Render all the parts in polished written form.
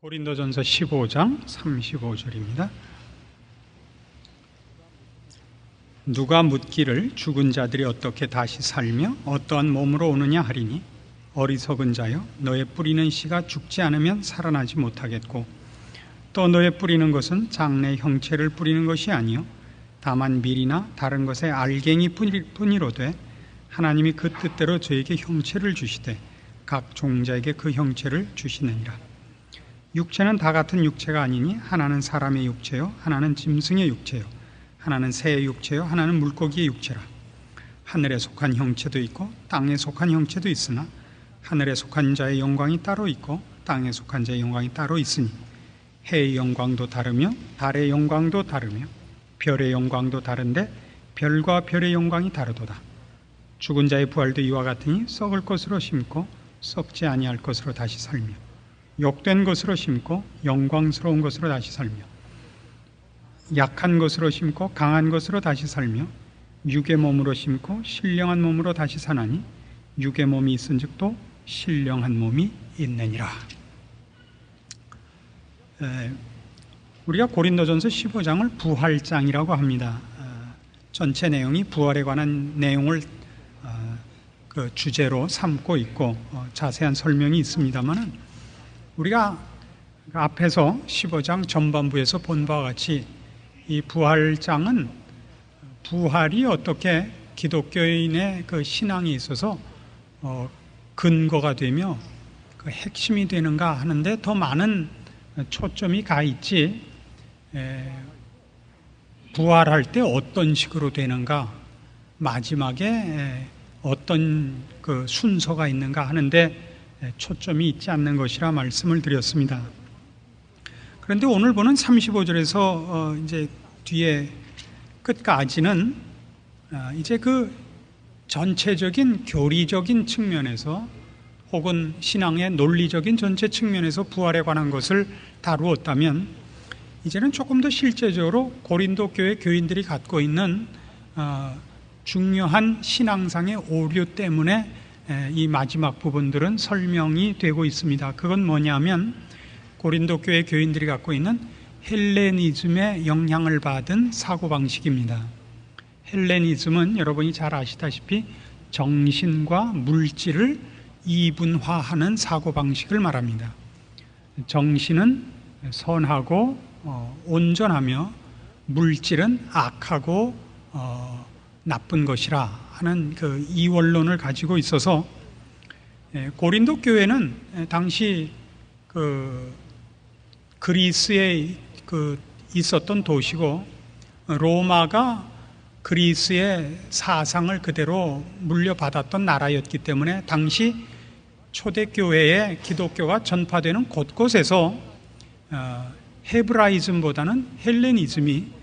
고린도전서 15장 35절입니다. 누가 묻기를 죽은 자들이 어떻게 다시 살며 어떠한 몸으로 오느냐 하리니 어리석은 자여 너의 뿌리는 씨가 죽지 않으면 살아나지 못하겠고 또 너의 뿌리는 것은 장래 형체를 뿌리는 것이 아니요 다만 밀이나 다른 것의 알갱이 뿐이로되 하나님이 그 뜻대로 저에게 형체를 주시되 각 종자에게 그 형체를 주시느니라. 육체는 다 같은 육체가 아니니 하나는 사람의 육체요 하나는 짐승의 육체요 하나는 새의 육체요 하나는 물고기의 육체라. 하늘에 속한 형체도 있고 땅에 속한 형체도 있으나 하늘에 속한 자의 영광이 따로 있고 땅에 속한 자의 영광이 따로 있으니 해의 영광도 다르며 달의 영광도 다르며 별의 영광도 다른데 별과 별의 영광이 다르도다. 죽은 자의 부활도 이와 같으니 썩을 것으로 심고 썩지 아니할 것으로 다시 살며 욕된 것으로 심고 영광스러운 것으로 다시 살며 약한 것으로 심고 강한 것으로 다시 살며 육의 몸으로 심고 신령한 몸으로 다시 사나니 육의 몸이 있은즉 또 신령한 몸이 있느니라. 우리가 고린도전서 15장을 부활장이라고 합니다. 전체 내용이 부활에 관한 내용을 그 주제로 삼고 있고 자세한 설명이 있습니다만은 우리가 앞에서 15장 전반부에서 본 바와 같이 이 부활장은 부활이 어떻게 기독교인의 그 신앙에 있어서 근거가 되며 그 핵심이 되는가 하는데 더 많은 초점이 가 있지, 부활할 때 어떤 식으로 되는가, 마지막에 어떤 그 순서가 있는가 하는데 초점이 있지 않는 것이라 말씀을 드렸습니다. 그런데 오늘 보는 35절에서 이제 뒤에 끝까지는 이제 그 전체적인 교리적인 측면에서 혹은 신앙의 논리적인 전체 측면에서 부활에 관한 것을 다루었다면 이제는 조금 더 실제적으로 고린도 교회 교인들이 갖고 있는 중요한 신앙상의 오류 때문에 이 마지막 부분들은 설명이 되고 있습니다. 그건 뭐냐면 고린도 교회 교인들이 갖고 있는 헬레니즘의 영향을 받은 사고방식입니다. 헬레니즘은 여러분이 잘 아시다시피 정신과 물질을 이분화하는 사고방식을 말합니다. 정신은 선하고 온전하며 물질은 악하고 나쁜 것이라 하는 그 이원론을 가지고 있어서 고린도 교회는 당시 그 그리스에 있었던 도시고 로마가 그리스의 사상을 그대로 물려받았던 나라였기 때문에 당시 초대교회의 기독교가 전파되는 곳곳에서 헤브라이즘보다는 헬레니즘이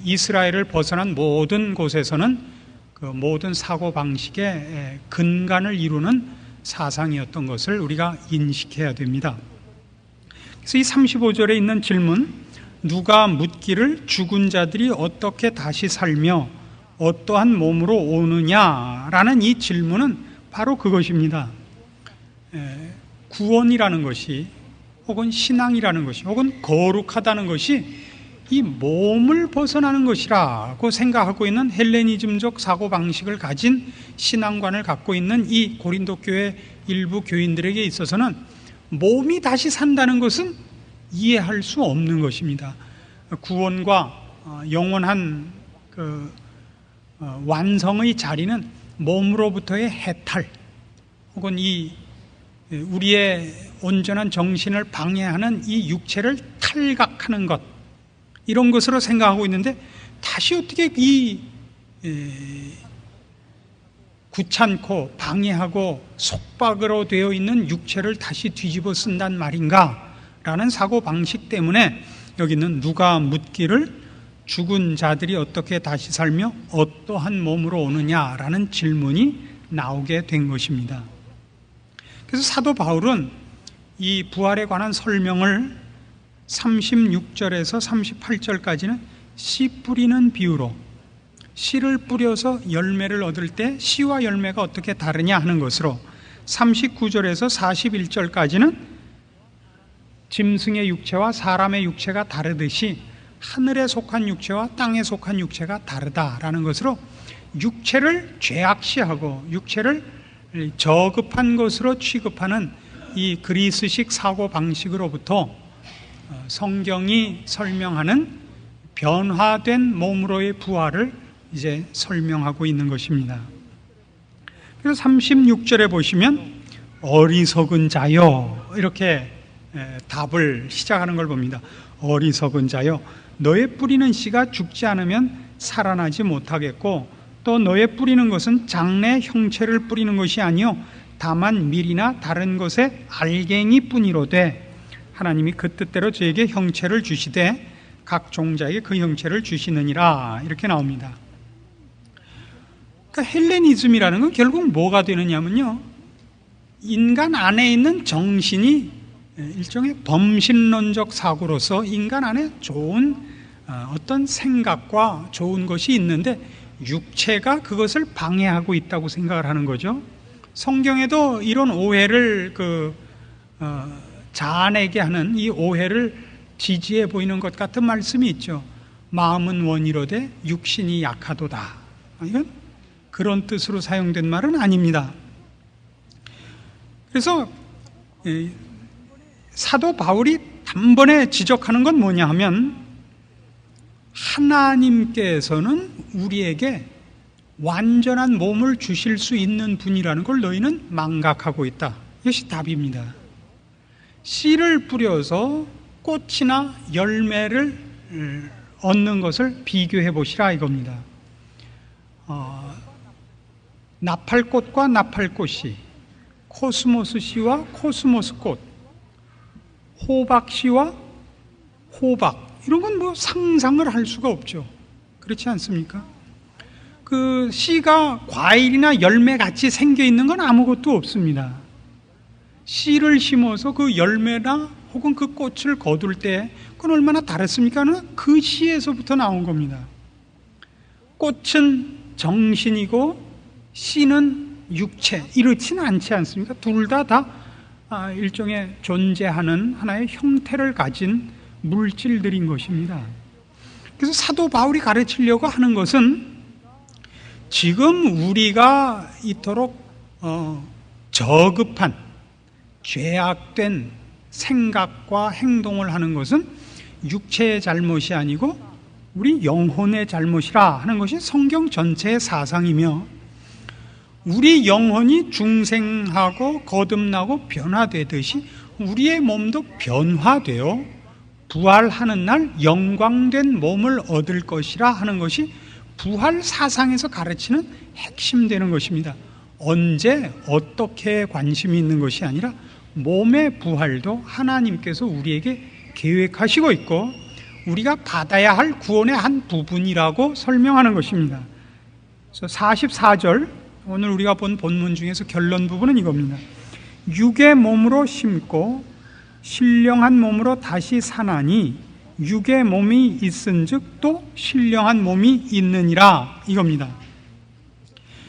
이스라엘을 벗어난 모든 곳에서는 그 모든 사고방식의 근간을 이루는 사상이었던 것을 우리가 인식해야 됩니다. 그래서 이 35절에 있는 질문, 누가 묻기를 죽은 자들이 어떻게 다시 살며 어떠한 몸으로 오느냐라는 이 질문은 바로 그것입니다. 구원이라는 것이 혹은 신앙이라는 것이 혹은 거룩하다는 것이 이 몸을 벗어나는 것이라고 생각하고 있는 헬레니즘적 사고방식을 가진 신앙관을 갖고 있는 이 고린도 교회 일부 교인들에게 있어서는 몸이 다시 산다는 것은 이해할 수 없는 것입니다. 구원과 영원한 그 완성의 자리는 몸으로부터의 해탈 혹은 이 우리의 온전한 정신을 방해하는 이 육체를 탈각하는 것, 이런 것으로 생각하고 있는데 다시 어떻게 이 귀찮고 방해하고 속박으로 되어 있는 육체를 다시 뒤집어 쓴단 말인가 라는 사고방식 때문에 여기는 누가 묻기를 죽은 자들이 어떻게 다시 살며 어떠한 몸으로 오느냐라는 질문이 나오게 된 것입니다. 그래서 사도 바울은 이 부활에 관한 설명을 36절에서 38절까지는 씨 뿌리는 비유로, 씨를 뿌려서 열매를 얻을 때 씨와 열매가 어떻게 다르냐 하는 것으로, 39절에서 41절까지는 짐승의 육체와 사람의 육체가 다르듯이 하늘에 속한 육체와 땅에 속한 육체가 다르다라는 것으로 육체를 죄악시하고 육체를 저급한 것으로 취급하는 이 그리스식 사고 방식으로부터 성경이 설명하는 변화된 몸으로의 부활을 이제 설명하고 있는 것입니다. 그래서 36절에 보시면 어리석은 자여 이렇게 답을 시작하는 걸 봅니다. 어리석은 자여, 너의 뿌리는 씨가 죽지 않으면 살아나지 못하겠고 또 너의 뿌리는 것은 장래 형체를 뿌리는 것이 아니요 다만 밀이나 다른 것의 알갱이뿐이로되 하나님이 그 뜻대로 저에게 형체를 주시되 각 종자에게 그 형체를 주시느니라 이렇게 나옵니다. 그러니까 헬레니즘이라는 건 결국 뭐가 되느냐면요, 인간 안에 있는 정신이 일종의 범신론적 사고로서 인간 안에 좋은 어떤 생각과 좋은 것이 있는데 육체가 그것을 방해하고 있다고 생각을 하는 거죠. 성경에도 이런 오해를 자아내게 하는 이 오해를 지지해 보이는 것 같은 말씀이 있죠. 마음은 원이로되 육신이 약하도다. 이건 그런 뜻으로 사용된 말은 아닙니다. 그래서 사도 바울이 단번에 지적하는 건 뭐냐 하면 하나님께서는 우리에게 완전한 몸을 주실 수 있는 분이라는 걸 너희는 망각하고 있다. 이것이 답입니다. 씨를 뿌려서 꽃이나 열매를 얻는 것을 비교해 보시라 이겁니다. 나팔꽃과 나팔꽃씨, 코스모스 씨와 코스모스 꽃, 호박 씨와 호박, 이런 건 뭐 상상을 할 수가 없죠. 그렇지 않습니까? 그 씨가 과일이나 열매 같이 생겨 있는 건 아무것도 없습니다. 씨를 심어서 그 열매나 혹은 그 꽃을 거둘 때 그건 얼마나 다릅습니까? 그 씨에서부터 나온 겁니다. 꽃은 정신이고 씨는 육체, 이렇지는 않지 않습니까? 둘 다 일종의 존재하는 하나의 형태를 가진 물질들인 것입니다. 그래서 사도 바울이 가르치려고 하는 것은 지금 우리가 이토록 저급한 죄악된 생각과 행동을 하는 것은 육체의 잘못이 아니고 우리 영혼의 잘못이라 하는 것이 성경 전체의 사상이며, 우리 영혼이 중생하고 거듭나고 변화되듯이 우리의 몸도 변화되어 부활하는 날 영광된 몸을 얻을 것이라 하는 것이 부활 사상에서 가르치는 핵심되는 것입니다. 언제 어떻게 관심이 있는 것이 아니라 몸의 부활도 하나님께서 우리에게 계획하시고 있고 우리가 받아야 할 구원의 한 부분이라고 설명하는 것입니다. 그래서 44절, 오늘 우리가 본 본문 중에서 결론 부분은 이겁니다. 육의 몸으로 심고 신령한 몸으로 다시 사나니 육의 몸이 있은즉 또 신령한 몸이 있느니라 이겁니다.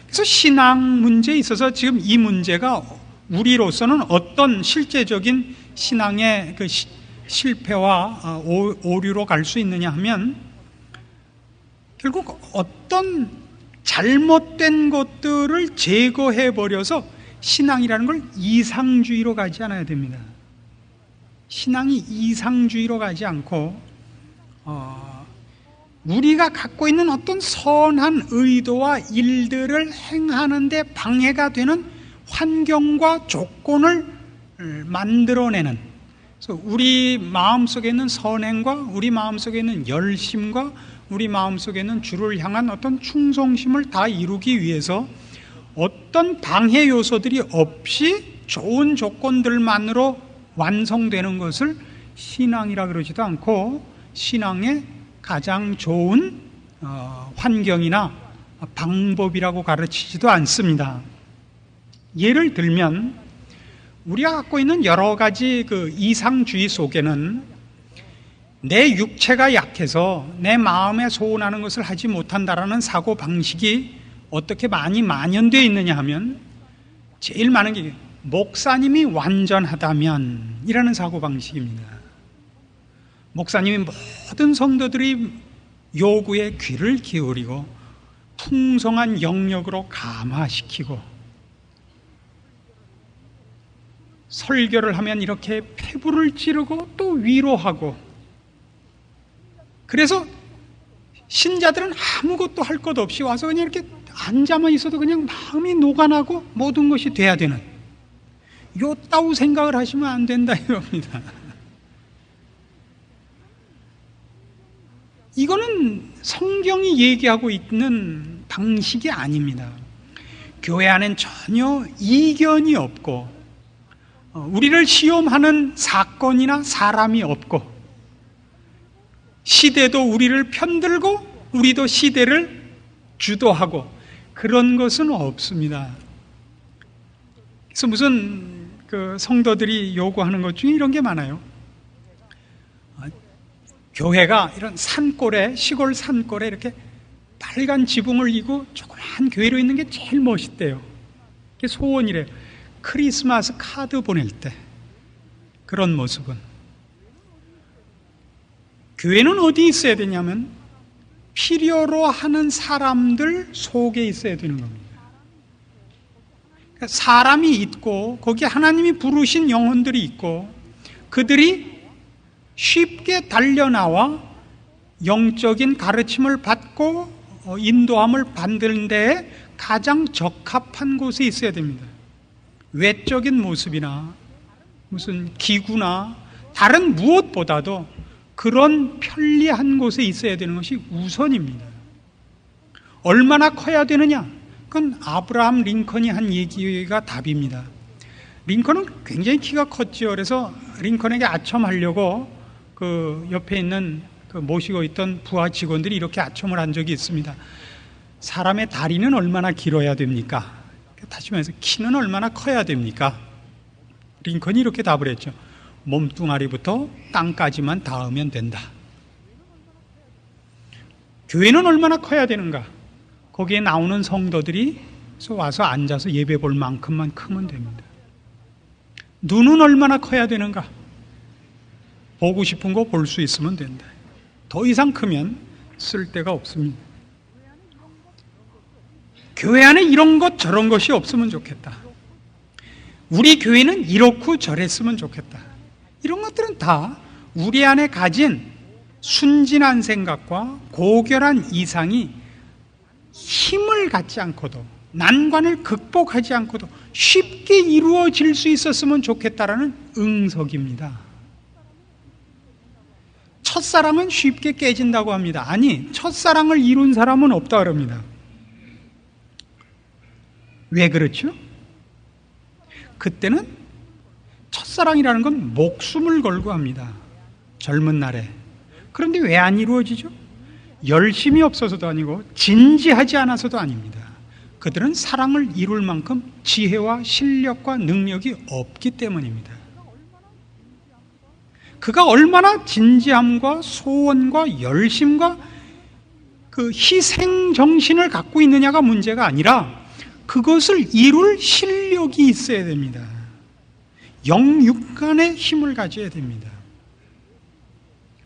그래서 신앙 문제에 있어서 지금 이 문제가 우리로서는 어떤 실제적인 신앙의 그 실패와 오류로 갈 수 있느냐 하면, 결국 어떤 잘못된 것들을 제거해 버려서 신앙이라는 걸 이상주의로 가지 않아야 됩니다. 신앙이 이상주의로 가지 않고 우리가 갖고 있는 어떤 선한 의도와 일들을 행하는 데 방해가 되는 환경과 조건을 만들어내는, 그래서 우리 마음속에 있는 선행과 우리 마음속에 있는 열심과 우리 마음속에 있는 주를 향한 어떤 충성심을 다 이루기 위해서 어떤 방해 요소들이 없이 좋은 조건들만으로 완성되는 것을 신앙이라 그러지도 않고 신앙의 가장 좋은 환경이나 방법이라고 가르치지도 않습니다. 예를 들면 우리가 갖고 있는 여러 가지 그 이상주의 속에는 내 육체가 약해서 내 마음에 소원하는 것을 하지 못한다라는 사고 방식이 어떻게 많이 만연되어 있느냐 하면, 제일 많은 게 목사님이 완전하다면 이라는 사고방식입니다. 목사님이 모든 성도들이 요구에 귀를 기울이고 풍성한 영역으로 감화시키고 설교를 하면 이렇게 폐부를 찌르고 또 위로하고, 그래서 신자들은 아무것도 할 것 없이 와서 그냥 이렇게 앉아만 있어도 그냥 마음이 녹아나고 모든 것이 돼야 되는, 요따우 생각을 하시면 안 된다 이겁니다. 이거는 성경이 얘기하고 있는 방식이 아닙니다. 교회 안엔 전혀 이견이 없고 우리를 시험하는 사건이나 사람이 없고, 시대도 우리를 편들고 우리도 시대를 주도하고 그런 것은 없습니다. 그래서 무슨 성도들이 요구하는 것 중에 이런 게 많아요. 교회가 이런 산골에, 시골 산골에 이렇게 빨간 지붕을 이고 조그만 교회로 있는 게 제일 멋있대요. 그게 소원이래요. 크리스마스 카드 보낼 때 그런 모습은. 교회는 어디 있어야 되냐면 필요로 하는 사람들 속에 있어야 되는 겁니다. 사람이 있고 거기에 하나님이 부르신 영혼들이 있고 그들이 쉽게 달려나와 영적인 가르침을 받고 인도함을 받는 데에 가장 적합한 곳에 있어야 됩니다. 외적인 모습이나 무슨 기구나 다른 무엇보다도 그런 편리한 곳에 있어야 되는 것이 우선입니다. 얼마나 커야 되느냐? 그건 아브라함 링컨이 한 얘기가 답입니다. 링컨은 굉장히 키가 컸지요. 그래서 링컨에게 아첨하려고 그 옆에 있는 모시고 있던 부하 직원들이 이렇게 아첨을 한 적이 있습니다. 사람의 다리는 얼마나 길어야 됩니까? 다시 말해서 키는 얼마나 커야 됩니까? 링컨이 이렇게 답을 했죠. 몸뚱아리부터 땅까지만 닿으면 된다. 교회는 얼마나 커야 되는가? 거기에 나오는 성도들이 와서 앉아서 예배 볼 만큼만 크면 됩니다. 눈은 얼마나 커야 되는가? 보고 싶은 거 볼 수 있으면 된다. 더 이상 크면 쓸데가 없습니다. 교회 안에 이런 것 저런 것이 없으면 좋겠다. 우리 교회는 이렇고 저랬으면 좋겠다. 이런 것들은 다 우리 안에 가진 순진한 생각과 고결한 이상이 힘을 갖지 않고도, 난관을 극복하지 않고도 쉽게 이루어질 수 있었으면 좋겠다라는 응석입니다. 첫사랑은 쉽게 깨진다고 합니다. 아니, 첫사랑을 이룬 사람은 없다 그럽니다. 왜 그렇죠? 그때는 첫사랑이라는 건 목숨을 걸고 합니다. 젊은 날에. 그런데 왜 안 이루어지죠? 열심이 없어서도 아니고 진지하지 않아서도 아닙니다. 그들은 사랑을 이룰 만큼 지혜와 실력과 능력이 없기 때문입니다. 그가 얼마나 진지함과 소원과 열심과 그 희생 정신을 갖고 있느냐가 문제가 아니라 그것을 이룰 실력이 있어야 됩니다. 영육간의 힘을 가져야 됩니다.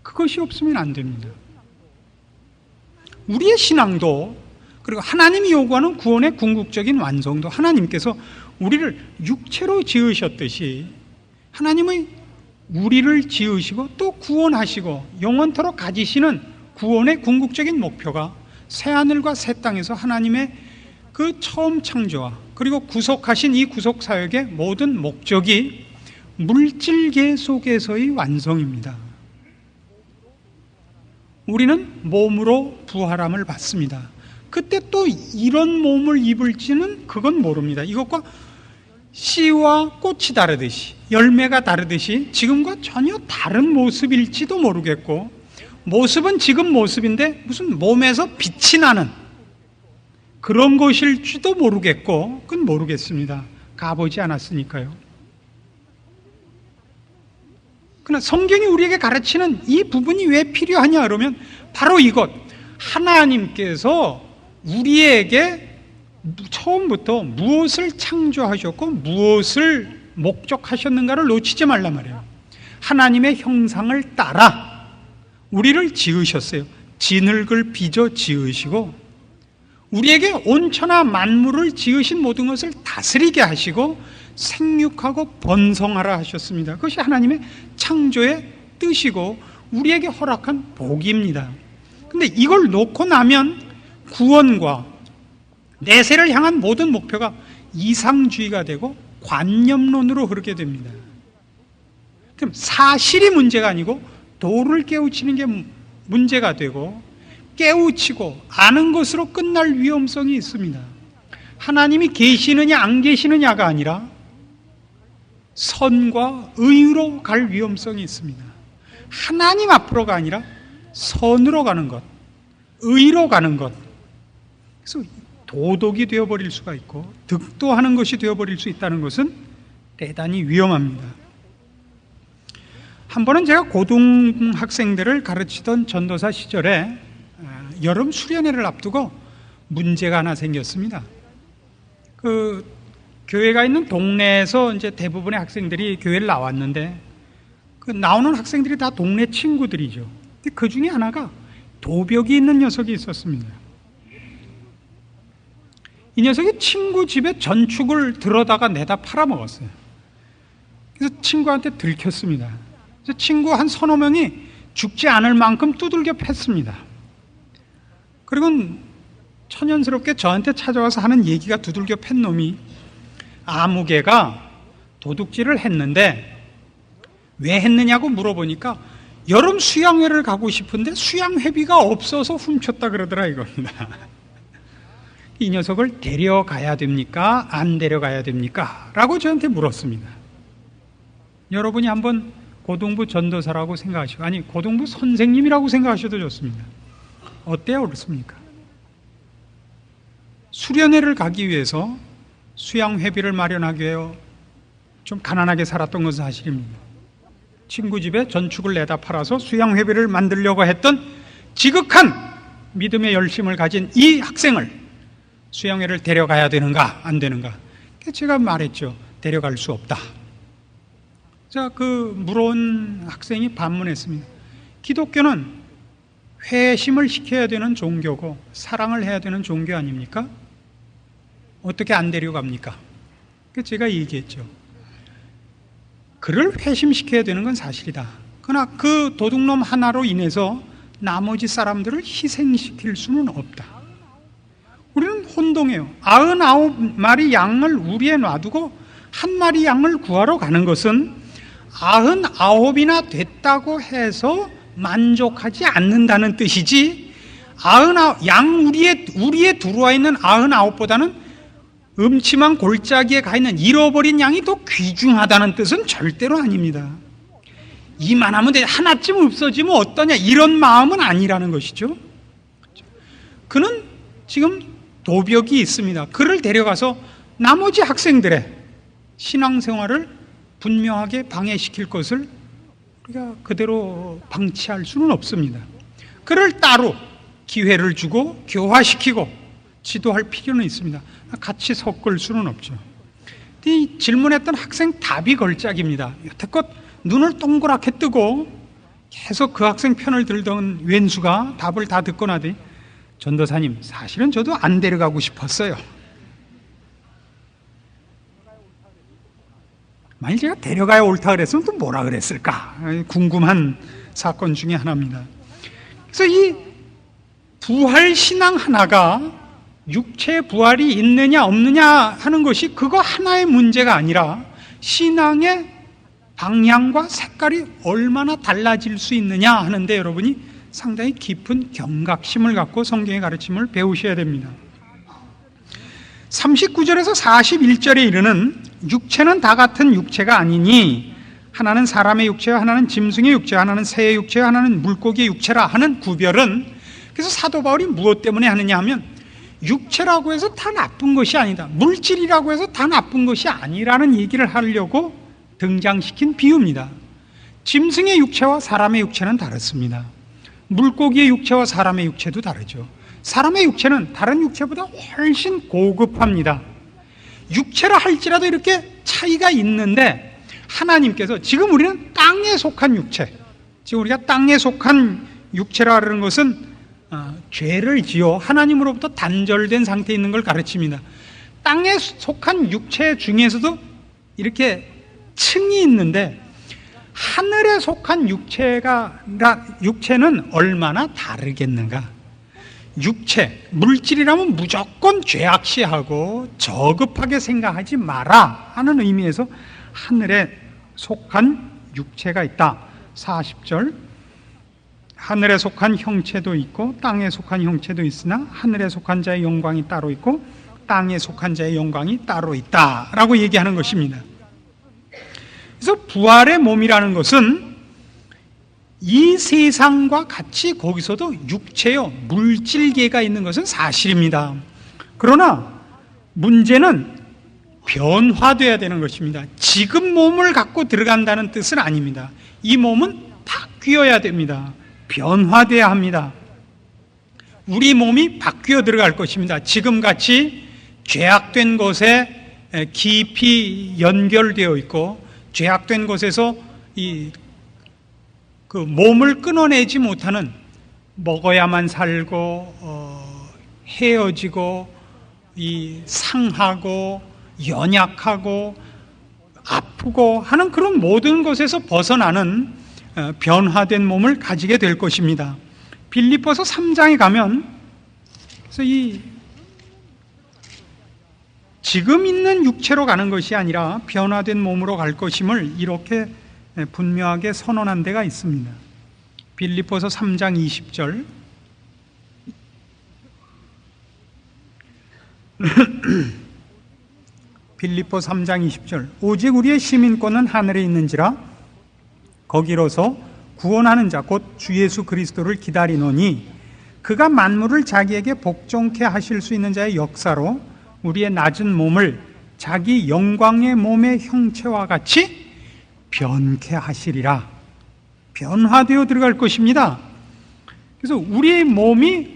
그것이 없으면 안 됩니다. 우리의 신앙도, 그리고 하나님이 요구하는 구원의 궁극적인 완성도, 하나님께서 우리를 육체로 지으셨듯이 하나님의 우리를 지으시고 또 구원하시고 영원토록 가지시는 구원의 궁극적인 목표가 새하늘과 새 땅에서 하나님의 그 처음 창조와 그리고 구속하신 이 구속사역의 모든 목적이 물질계 속에서의 완성입니다. 우리는 몸으로 부활함을 받습니다. 그때 또 이런 몸을 입을지는 그건 모릅니다. 이것과 씨와 꽃이 다르듯이, 열매가 다르듯이 지금과 전혀 다른 모습일지도 모르겠고, 모습은 지금 모습인데 무슨 몸에서 빛이 나는 그런 것일지도 모르겠고, 그건 모르겠습니다. 가보지 않았으니까요. 그러나 성경이 우리에게 가르치는 이 부분이 왜 필요하냐 그러면 바로 이것, 하나님께서 우리에게 처음부터 무엇을 창조하셨고 무엇을 목적하셨는가를 놓치지 말란 말이에요. 하나님의 형상을 따라 우리를 지으셨어요. 진흙을 빚어 지으시고 우리에게 온천하 만물을 지으신 모든 것을 다스리게 하시고 생육하고 번성하라 하셨습니다. 그것이 하나님의 창조의 뜻이고 우리에게 허락한 복입니다. 근데 이걸 놓고 나면 구원과 내세를 향한 모든 목표가 이상주의가 되고 관념론으로 흐르게 됩니다. 그럼 사실이 문제가 아니고 도를 깨우치는 게 문제가 되고 깨우치고 아는 것으로 끝날 위험성이 있습니다. 하나님이 계시느냐 안 계시느냐가 아니라 선과 의로 갈 위험성이 있습니다. 하나님 앞으로가 아니라 선으로 가는 것, 의로 가는 것. 그래서 도덕이 되어버릴 수가 있고 득도하는 것이 되어버릴 수 있다는 것은 대단히 위험합니다. 한 번은 제가 고등학생들을 가르치던 전도사 시절에 여름 수련회를 앞두고 문제가 하나 생겼습니다. 그 교회가 있는 동네에서 이제 대부분의 학생들이 교회를 나왔는데 그 나오는 학생들이 다 동네 친구들이죠. 근데 그 중에 하나가 도벽이 있는 녀석이 있었습니다. 이 녀석이 친구 집에 전축을 들어다가 내다 팔아먹었어요. 그래서 친구한테 들켰습니다. 그래서 친구 한 서너 명이 죽지 않을 만큼 두들겨 팼습니다. 그리고 천연스럽게 저한테 찾아와서 하는 얘기가 두들겨 팬 놈이 아무개가 도둑질을 했는데 왜 했느냐고 물어보니까 여름 수양회를 가고 싶은데 수양회비가 없어서 훔쳤다 그러더라 이겁니다. 이 녀석을 데려가야 됩니까? 안 데려가야 됩니까? 라고 저한테 물었습니다. 여러분이 한번 고등부 전도사라고 생각하시고 아니 고등부 선생님이라고 생각하셔도 좋습니다. 어때요? 그렇습니까? 수련회를 가기 위해서 수양회비를 마련하기 위해 좀 가난하게 살았던 것은 사실입니다. 친구 집에 전축을 내다 팔아서 수양회비를 만들려고 했던 지극한 믿음의 열심을 가진 이 학생을 수양회를 데려가야 되는가 안 되는가? 제가 말했죠. 데려갈 수 없다. 자, 그 물어온 학생이 반문했습니다. 기독교는 회심을 시켜야 되는 종교고 사랑을 해야 되는 종교 아닙니까? 어떻게 안 데려갑니까? 제가 얘기했죠. 그를 회심시켜야 되는 건 사실이다. 그러나 그 도둑놈 하나로 인해서 나머지 사람들을 희생시킬 수는 없다. 우리는 혼동해요. 99마리 양을 우리에 놔두고 한 마리 양을 구하러 가는 것은 99이나 됐다고 해서 만족하지 않는다는 뜻이지 양 우리에 들어와 있는 99보다는 음침한 골짜기에 가 있는 잃어버린 양이 더 귀중하다는 뜻은 절대로 아닙니다. 이만하면 돼. 하나쯤 없어지면 어떠냐 이런 마음은 아니라는 것이죠. 그는 지금 도벽이 있습니다. 그를 데려가서 나머지 학생들의 신앙생활을 분명하게 방해시킬 것을 우리가 그대로 방치할 수는 없습니다. 그를 따로 기회를 주고 교화시키고 지도할 필요는 있습니다. 같이 섞을 수는 없죠. 이 질문했던 학생 답이 걸작입니다. 여태껏 눈을 동그랗게 뜨고 계속 그 학생 편을 들던 왼수가 답을 다 듣고 나더니 전도사님, 사실은 저도 안 데려가고 싶었어요. 만약 제가 데려가야 옳다 그랬으면 또 뭐라 그랬을까? 궁금한 사건 중에 하나입니다. 그래서 이 부활 신앙 하나가 육체 부활이 있느냐 없느냐 하는 것이 그거 하나의 문제가 아니라 신앙의 방향과 색깔이 얼마나 달라질 수 있느냐 하는데 여러분이 상당히 깊은 경각심을 갖고 성경의 가르침을 배우셔야 됩니다. 39절에서 41절에 이르는 육체는 다 같은 육체가 아니니 하나는 사람의 육체와 하나는 짐승의 육체와 하나는 새의 육체와 하나는 물고기의 육체라 하는 구별은 그래서 사도 바울이 무엇 때문에 하느냐 하면 육체라고 해서 다 나쁜 것이 아니다. 물질이라고 해서 다 나쁜 것이 아니라는 얘기를 하려고 등장시킨 비유입니다. 짐승의 육체와 사람의 육체는 다릅니다. 물고기의 육체와 사람의 육체도 다르죠. 사람의 육체는 다른 육체보다 훨씬 고급합니다. 육체라 할지라도 이렇게 차이가 있는데 하나님께서 지금 우리는 땅에 속한 육체, 지금 우리가 땅에 속한 육체라는 것은 죄를 지어 하나님으로부터 단절된 상태에 있는 걸 가르칩니다. 땅에 속한 육체 중에서도 이렇게 층이 있는데 하늘에 속한 육체는 얼마나 다르겠는가? 육체, 물질이라면 무조건 죄악시하고 저급하게 생각하지 마라 하는 의미에서 하늘에 속한 육체가 있다. 40절, 하늘에 속한 형체도 있고 땅에 속한 형체도 있으나 하늘에 속한 자의 영광이 따로 있고 땅에 속한 자의 영광이 따로 있다라고 얘기하는 것입니다. 그래서 부활의 몸이라는 것은 이 세상과 같이 거기서도 육체요, 물질계가 있는 것은 사실입니다. 그러나 문제는 변화되어야 되는 것입니다. 지금 몸을 갖고 들어간다는 뜻은 아닙니다. 이 몸은 바뀌어야 됩니다. 변화되어야 합니다. 우리 몸이 바뀌어 들어갈 것입니다. 지금같이 죄악된 것에 깊이 연결되어 있고 죄악된 것에서 그 몸을 끊어내지 못하는, 먹어야만 살고 헤어지고 상하고 연약하고 아프고 하는 그런 모든 것에서 벗어나는 변화된 몸을 가지게 될 것입니다. 빌립보서 3장에 가면 그래서 지금 있는 육체로 가는 것이 아니라 변화된 몸으로 갈 것임을 이렇게 분명하게 선언한 데가 있습니다. 빌립보서 3장 20절 빌립보 3장 20절 오직 우리의 시민권은 하늘에 있는지라 거기로서 구원하는 자 곧 주 예수 그리스도를 기다리노니 그가 만물을 자기에게 복종케 하실 수 있는 자의 역사로 우리의 낮은 몸을 자기 영광의 몸의 형체와 같이 변케 하시리라. 변화되어 들어갈 것입니다. 그래서 우리의 몸이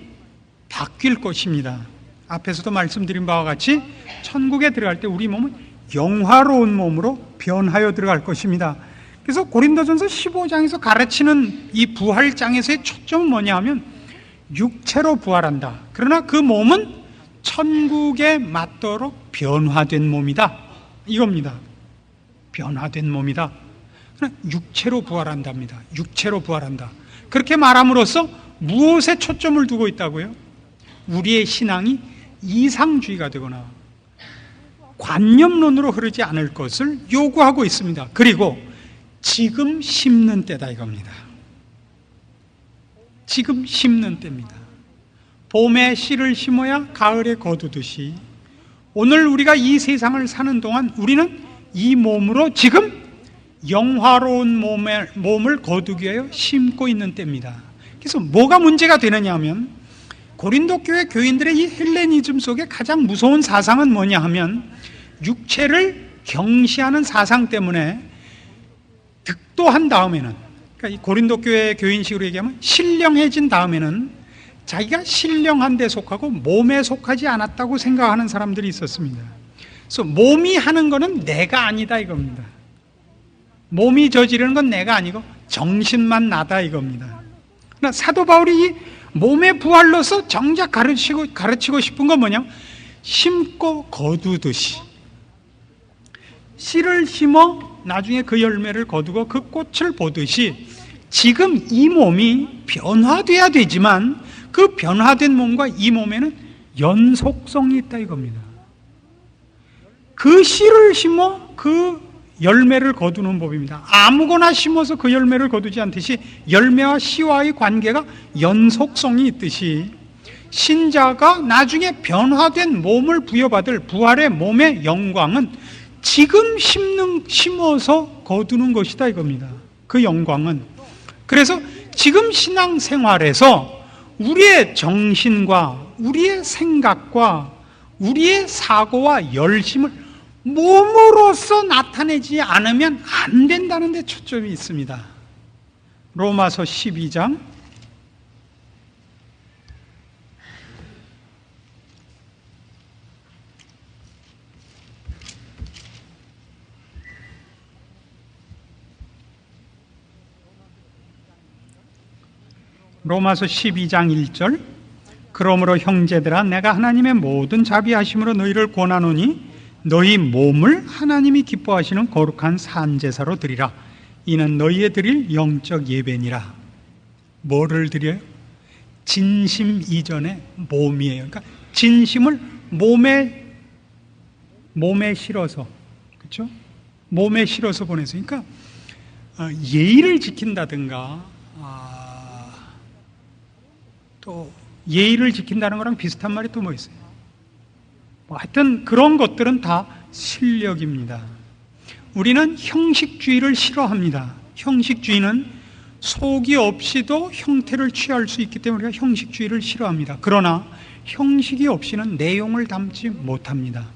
바뀔 것입니다. 앞에서도 말씀드린 바와 같이 천국에 들어갈 때 우리 몸은 영화로운 몸으로 변하여 들어갈 것입니다. 그래서 고린도전서 15장에서 가르치는 이 부활장에서의 초점은 뭐냐 하면 육체로 부활한다. 그러나 그 몸은 천국에 맞도록 변화된 몸이다. 이겁니다. 변화된 몸이다. 그러나 육체로 부활한답니다. 육체로 부활한다. 그렇게 말함으로써 무엇에 초점을 두고 있다고요? 우리의 신앙이 이상주의가 되거나 관념론으로 흐르지 않을 것을 요구하고 있습니다. 그리고 지금 심는 때다 이겁니다. 지금 심는 때입니다. 봄에 씨를 심어야 가을에 거두듯이 오늘 우리가 이 세상을 사는 동안 우리는 이 몸으로 지금 영화로운 몸을 거두기 위하여 심고 있는 때입니다. 그래서 뭐가 문제가 되느냐 하면 고린도 교회 교인들의 이 헬레니즘 속에 가장 무서운 사상은 뭐냐 하면 육체를 경시하는 사상 때문에 득도한 다음에는, 그러니까 이 고린도 교회 교인식으로 얘기하면 신령해진 다음에는 자기가 신령한 데 속하고 몸에 속하지 않았다고 생각하는 사람들이 있었습니다. 그래서 몸이 하는 거는 내가 아니다 이겁니다. 몸이 저지르는 건 내가 아니고 정신만 나다 이겁니다. 그러나 사도 바울이 이 몸의 부활로서 정작 가르치고 싶은 건 뭐냐면 심고 거두듯이 씨를 심어 나중에 그 열매를 거두고 그 꽃을 보듯이 지금 이 몸이 변화돼야 되지만 그 변화된 몸과 이 몸에는 연속성이 있다 이겁니다. 그 씨를 심어 그 열매를 거두는 법입니다. 아무거나 심어서 그 열매를 거두지 않듯이 열매와 씨와의 관계가 연속성이 있듯이 신자가 나중에 변화된 몸을 부여받을 부활의 몸의 영광은 지금 심어서 거두는 것이다 이겁니다. 그 영광은. 그래서 지금 신앙생활에서 우리의 정신과 우리의 생각과 우리의 사고와 열심을 몸으로서 나타내지 않으면 안 된다는 데 초점이 있습니다. 로마서 12장 로마서 12장 1절 그러므로 형제들아 내가 하나님의 모든 자비하심으로 너희를 권하노니 너희 몸을 하나님이 기뻐하시는 거룩한 산제사로 드리라. 이는 너희의 드릴 영적 예배니라. 뭐를 드려요? 진심 이전에 몸이에요. 그러니까 진심을 몸에 실어서, 그렇죠? 몸에 실어서 보내서, 그러니까 예의를 지킨다든가 또 예의를 지킨다는 거랑 비슷한 말이 또 뭐 있어요? 하여튼 그런 것들은 다 실력입니다. 우리는 형식주의를 싫어합니다. 형식주의는 속이 없이도 형태를 취할 수 있기 때문에 우리가 형식주의를 싫어합니다. 그러나 형식이 없이는 내용을 담지 못합니다.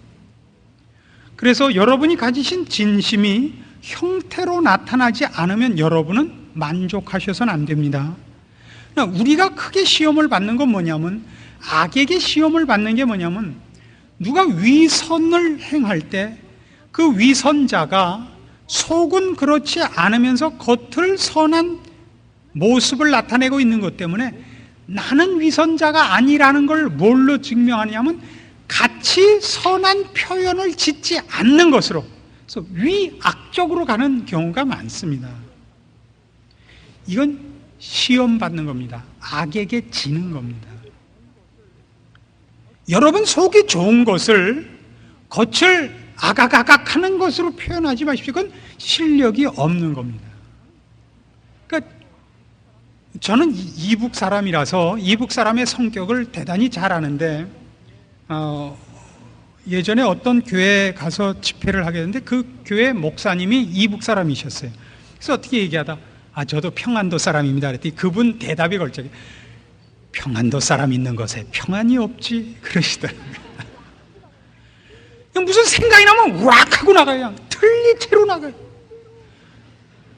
그래서 여러분이 가지신 진심이 형태로 나타나지 않으면 여러분은 만족하셔서는 안 됩니다. 우리가 크게 시험을 받는 건 뭐냐면, 악에게 시험을 받는 게 뭐냐면, 누가 위선을 행할 때 그 위선자가 속은 그렇지 않으면서 겉을 선한 모습을 나타내고 있는 것 때문에 나는 위선자가 아니라는 걸 뭘로 증명하냐면 같이 선한 표현을 짓지 않는 것으로, 그래서 위악적으로 가는 경우가 많습니다. 이건 시험 받는 겁니다. 악에게 지는 겁니다. 여러분 속이 좋은 것을 겉을 아각아각 하는 것으로 표현하지 마십시오. 그건 실력이 없는 겁니다. 그러니까 저는 이북 사람이라서 이북 사람의 성격을 대단히 잘 아는데, 예전에 어떤 교회에 가서 집회를 하게 됐는데 그 교회 목사님이 이북 사람이셨어요. 그래서 어떻게 얘기하다 저도 평안도 사람입니다 그랬더니 그분 대답이 걸적이 평안도 사람 있는 것에 평안이 없지 그러시더라고요. 무슨 생각이 나면 우악 하고 나가요. 틀린 채로 나가요.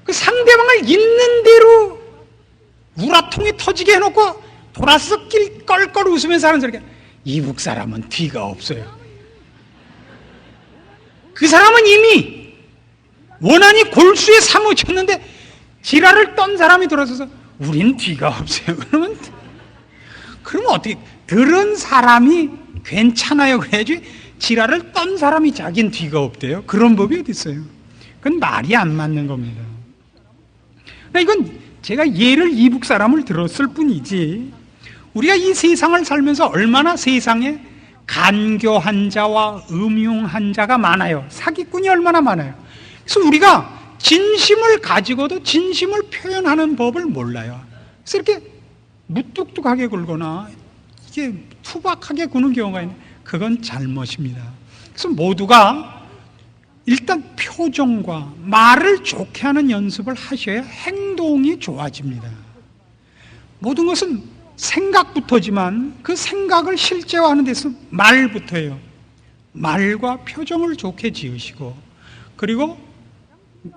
그 상대방을 있는 대로 우라통이 터지게 해놓고 돌아서 낄껄껄 웃으면서 하는 소리가, 이북 사람은 뒤가 없어요. 그 사람은 이미 원한이 골수에 사무쳤는데 지랄을 떤 사람이 돌아서서 우린 뒤가 없어요. 그러면 어떻게, 들은 사람이 괜찮아요 그래야지 지랄을 떤 사람이 자기는 뒤가 없대요. 그런 법이 어디 있어요? 그건 말이 안 맞는 겁니다. 이건 제가 예를 이북 사람을 들었을 뿐이지, 우리가 이 세상을 살면서 얼마나 세상에 간교한 자와 음흉한 자가 많아요. 사기꾼이 얼마나 많아요. 그래서 우리가 진심을 가지고도 진심을 표현하는 법을 몰라요. 그래서 이렇게 무뚝뚝하게 굴거나 이게 투박하게 구는 경우가 있는데 그건 잘못입니다. 그래서 모두가 일단 표정과 말을 좋게 하는 연습을 하셔야 행동이 좋아집니다. 모든 것은 생각부터지만 그 생각을 실제화하는 데서 말부터예요. 말과 표정을 좋게 지으시고 그리고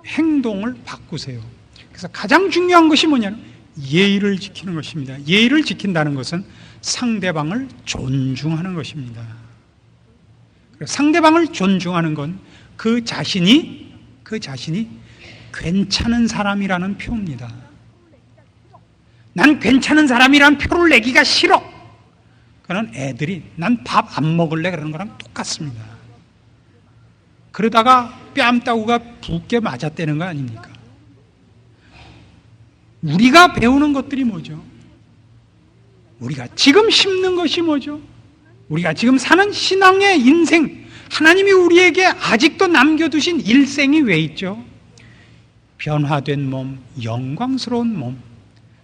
행동을 바꾸세요. 그래서 가장 중요한 것이 뭐냐면 예의를 지키는 것입니다. 예의를 지킨다는 것은 상대방을 존중하는 것입니다. 상대방을 존중하는 건 그 자신이 괜찮은 사람이라는 표입니다. 난 괜찮은 사람이라는 표를 내기가 싫어. 그런 애들이 난 밥 안 먹을래 그러는 거랑 똑같습니다. 그러다가 뺨따구가 붓게 맞았다는 거 아닙니까? 우리가 배우는 것들이 뭐죠? 우리가 지금 심는 것이 뭐죠? 우리가 지금 사는 신앙의 인생, 하나님이 우리에게 아직도 남겨두신 일생이 왜 있죠? 변화된 몸, 영광스러운 몸,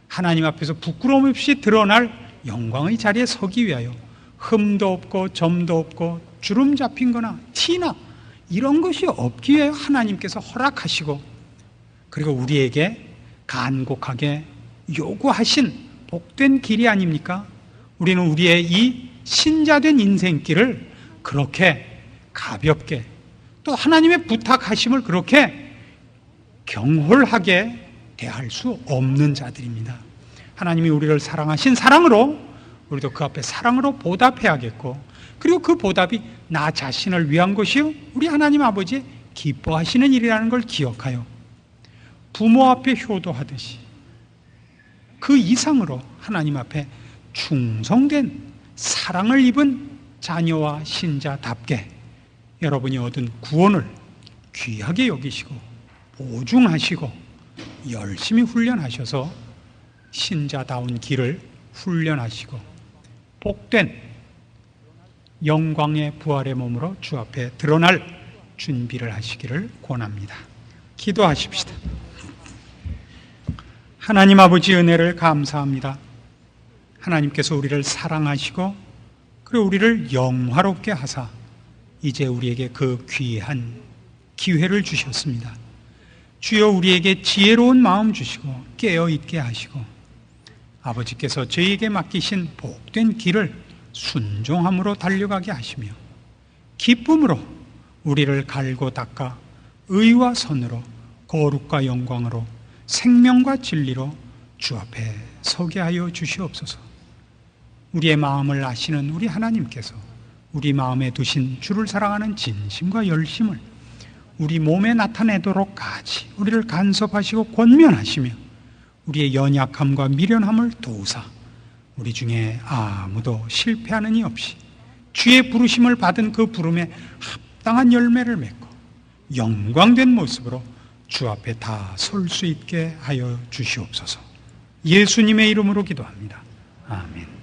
하나님 앞에서 부끄러움 없이 드러날 영광의 자리에 서기 위하여 흠도 없고 점도 없고 주름 잡힌 거나 티나 이런 것이 없기 위해 하나님께서 허락하시고 그리고 우리에게 간곡하게 요구하신 복된 길이 아닙니까? 우리는 우리의 이 신자된 인생길을 그렇게 가볍게 또 하나님의 부탁하심을 그렇게 경홀하게 대할 수 없는 자들입니다. 하나님이 우리를 사랑하신 사랑으로 우리도 그 앞에 사랑으로 보답해야겠고 그리고 그 보답이 나 자신을 위한 것이요 우리 하나님 아버지의 기뻐하시는 일이라는 걸 기억하여 부모 앞에 효도하듯이 그 이상으로 하나님 앞에 충성된 사랑을 입은 자녀와 신자답게 여러분이 얻은 구원을 귀하게 여기시고 보증하시고 열심히 훈련하셔서 신자다운 길을 훈련하시고 복된 영광의 부활의 몸으로 주 앞에 드러날 준비를 하시기를 권합니다. 기도하십시다. 하나님 아버지 은혜를 감사합니다. 하나님께서 우리를 사랑하시고 그리고 우리를 영화롭게 하사 이제 우리에게 그 귀한 기회를 주셨습니다. 주여 우리에게 지혜로운 마음 주시고 깨어있게 하시고 아버지께서 저희에게 맡기신 복된 길을 순종함으로 달려가게 하시며 기쁨으로 우리를 갈고 닦아 의와 선으로 거룩과 영광으로 생명과 진리로 주 앞에 서게 하여 주시옵소서. 우리의 마음을 아시는 우리 하나님께서 우리 마음에 두신 주를 사랑하는 진심과 열심을 우리 몸에 나타내도록까지 우리를 간섭하시고 권면하시며 우리의 연약함과 미련함을 도우사 우리 중에 아무도 실패하는 이 없이 주의 부르심을 받은 그 부름에 합당한 열매를 맺고 영광된 모습으로 주 앞에 다 설 수 있게 하여 주시옵소서. 예수님의 이름으로 기도합니다. 아멘.